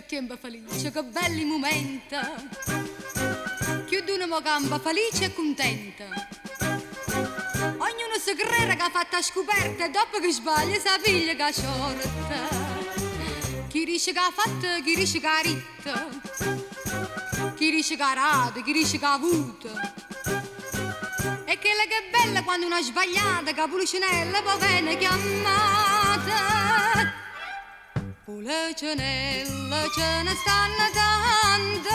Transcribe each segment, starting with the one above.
tempo felice, che belli momenti. Chiudono mo gamba felice e contenta. Ognuno si crede che ha fatto a scoperta e dopo che sbaglia sa piglia che ha sorta. Chi dice che ha fatto, chi dice che ha ritto, chi dice che ha rato, chi dice che ha avuto. E quella che è bella quando una sbagliata, che Pulcinella poi viene chiamata. Pulcinella ce ne stanno tante,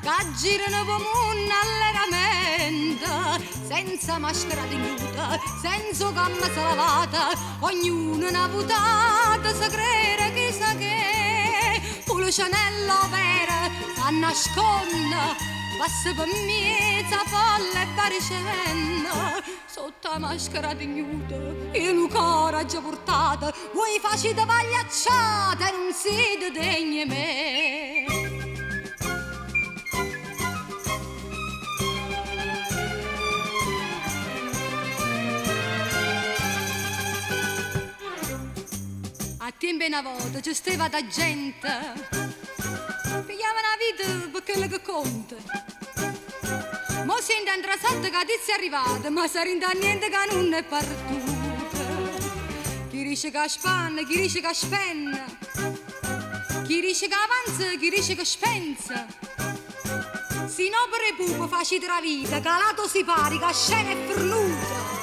che girano come un alleramento, senza maschera di nuda, senza gamma lavata, ognuno una votata, si crede chissà che. Pulcinella vera, sa nasconde, passa per mezza folla e varicenna, sotto la maschera di nuda, e un coraggio portato, voi facete pagliacciate e non siete degni me. A tempo e una volta ci stava da gente, pigliava la vita per quello che conta. Mo sente andrà sotto che tizia è arrivata, ma sa rinda niente che non è partuta. Chi dice che spanna, chi dice che spenna, chi dice che avanza, chi dice che spensa. Si no per il pupo facite la vita, calato si pari, che scena è fernuta.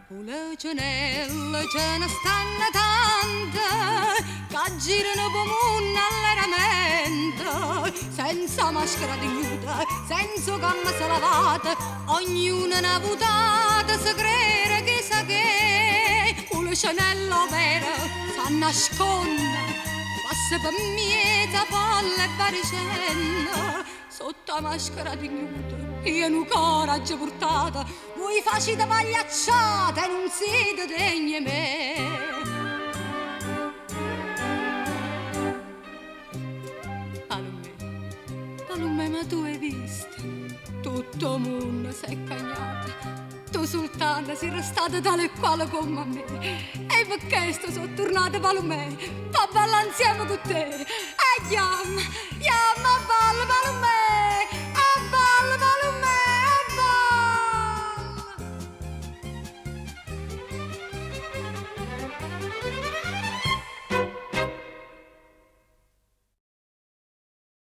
Pulcinella ce ne stanno tante, che girano come un alleramento, senza maschera di nuda, senza gamma lavata, ognuno una votata, si crede chissà che. Pulcinella vera, sa nasconde, passa per mezza folla e varicenna, sotto la maschera di nuda, io un coraggio portata, voi facete pagliacciate e non siete degni me. Palumè, ma tu hai visto? Tutto il mondo si è cagnato. Tu soltanto sei restata tale e quale come me. E perché sono tornata Palumè? Per ballare insieme con te. E chiama,